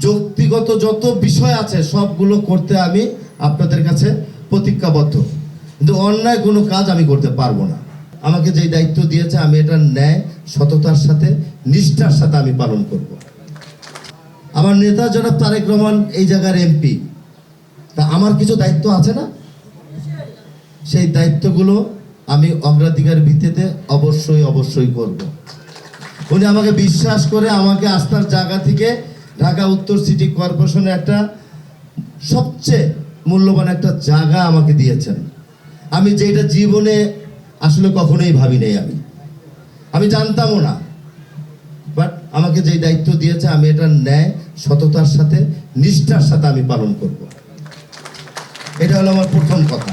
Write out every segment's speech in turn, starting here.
যৌক্তিগত যত বিষয় আছে সবগুলো করতে আমি আপনাদের কাছে প্রতিজ্ঞাবদ্ধ, কিন্তু অন্যায় কোনো কাজ আমি করতে পারবো না। আমাকে যেই দায়িত্ব দিয়েছে আমি এটা ন্যায়, সততার সাথে, নিষ্ঠার সাথে আমি পালন করব। আমার নেতা জনাব তারেক রহমান এই জায়গার এমপি, তা আমার কিছু দায়িত্ব আছে না? সেই দায়িত্বগুলো আমি অগ্রাধিকার ভিত্তিতে অবশ্যই করব। উনি আমাকে বিশ্বাস করে আমাকে আস্থার জায়গা থেকে ঢাকা উত্তর সিটি কর্পোরেশনের একটা সবচেয়ে মূল্যবান একটা জায়গা আমাকে দিয়েছেন। আমি যেটা জীবনে আসলে কখনোই ভাবি নাই, আমি জানতামও না, বাট আমাকে যেই দায়িত্ব দিয়েছে আমি এটা ন্যায়, সততার সাথে, নিষ্ঠার সাথে আমি পালন করব। এটা হলো আমার প্রথম কথা।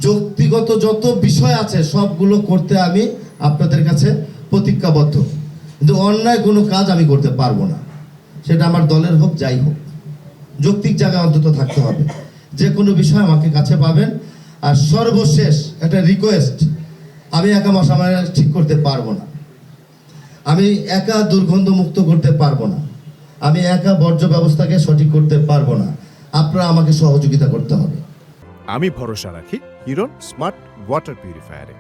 যৌক্তিগত যত বিষয় আছে সবগুলো করতে আমি আপনাদের কাছে প্রতিজ্ঞাবদ্ধ, কিন্তু অন্যায় কোনো কাজ আমি করতে পারবো না, সেটা আমার দলের হোক যাই হোক। যৌক্তিক জায়গায় অন্তত থাকতে হবে। যে কোনো বিষয় আমাকে কাছে পাবেন। আর সর্বশেষ একটা রিকোয়েস্ট, আমি একা মশা মারা ঠিক করতে পারবো না, আমি একা দুর্গন্ধ মুক্ত করতে পারবো না, আমি একা বর্জ্য ব্যবস্থাকে সঠিক করতে পারবো না। আপনারা আমাকে সহযোগিতা করতে হবে। আমি ভরসা রাখি হিরন স্মার্ট ওয়াটার পিউরিফায়ারে।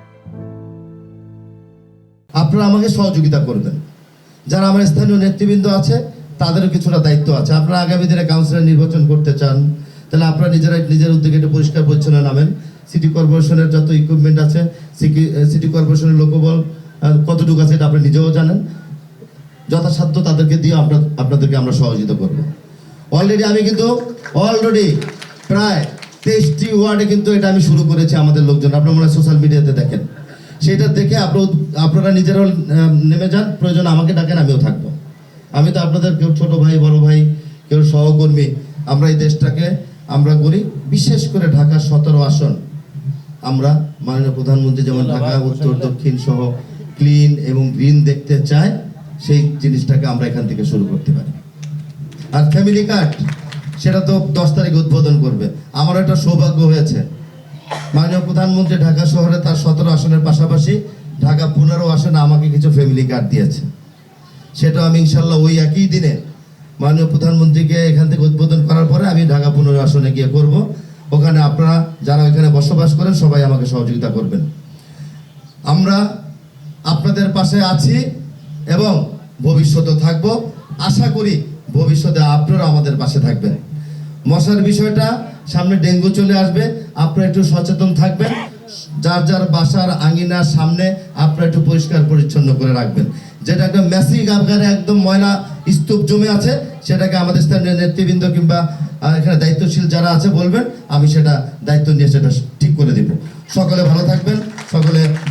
আপনারা আমাকে সহযোগিতা করবেন। যারা আমার স্থানীয় নেতৃবৃন্দ আছে তাদেরও কিছুটা দায়িত্ব আছে। আপনারা আগামী দিনে কাউন্সিলর নির্বাচন করতে চান, তাহলে আপনারা নিজের উদ্যোগে একটু পরিষ্কার পরিচ্ছন্ন নামেন। সিটি কর্পোরেশনের যত ইকুইপমেন্ট আছে, সিটি কর্পোরেশনের লোকবল কতটুকু আছে এটা আপনি নিজেও জানেন। যথাসাধ্য তাদেরকে দিয়ে আপনাদেরকে আমরা সহযোগিতা করব। আমি কিন্তু অলরেডি প্রায় 23টি ওয়ার্ডে কিন্তু এটা আমি শুরু করেছি আমাদের লোকজন, আপনারা মনে হয় সোশ্যাল মিডিয়াতে দেখেন। সেটা দেখে আপনারা নিজেরাও নেমে যান, প্রয়োজন আমাকে ডাকেন, আমিও থাকবো। আমি তো আপনাদের কেউ ছোট ভাই, বড় ভাই, কেউ সহকর্মী। আমরা এই দেশটাকে আমরা করি, বিশেষ করে ঢাকা 17 আসন আমরা মাননীয় প্রধানমন্ত্রী যেমন ঢাকা উত্তর দক্ষিণ সহ ক্লিন এবং গ্রিন দেখতে চায়, সেই জিনিসটাকে আমরা এখান থেকে শুরু করতে পারি। আর ফ্যামিলি কার্ড সেটা তো 10 তারিখ উদ্বোধন করবে। আমার একটা সৌভাগ্য হয়েছে, মাননীয় প্রধানমন্ত্রী ঢাকা শহরে তার 17 আসনের পাশাপাশি ঢাকা 15 আসনে আমাকে কিছু ফ্যামিলি কার্ড দিয়েছে। সেটা আমি ইনশাল্লাহ ওই একই দিনে মাননীয় প্রধানমন্ত্রীকে এখান থেকে উদ্বোধন করার পরে আমি ঢাকা 15 আসনে গিয়ে করব। ওখানে আপনারা যারা ওইখানে বসবাস করেন সবাই আমাকে সহযোগিতা করবেন। আমরা আপনাদের পাশে আছি এবং ভবিষ্যতে থাকবো। আশা করি ভবিষ্যতে আপনারা আমাদের পাশে থাকবেন। মশার বিষয়টা, সামনে ডেঙ্গু চলে আসবে, আপনারা একটু সচেতন থাকবেন। যার বাসার আঙিনার সামনে আপনারা একটু পরিষ্কার পরিচ্ছন্ন করে রাখবেন। যেটা একটা ম্যাসিভ আকারে একদম ময়লা স্তূপ জমে আছে, সেটাকে আমাদের স্থানীয় নেতৃবৃন্দ কিংবা এখানে দায়িত্বশীল যারা আছে বলবেন, আমি সেটা দায়িত্ব নিয়ে সেটা ঠিক করে দিব। সকলে ভালো থাকবেন।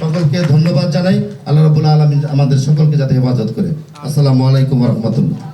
সকলকে ধন্যবাদ জানাই। আল্লাহ রাব্বুল আলামিন আমাদের সকলকে যাতে হেফাজত করে। আসসালামু আলাইকুম ওয়া রাহমাতুল্লাহ।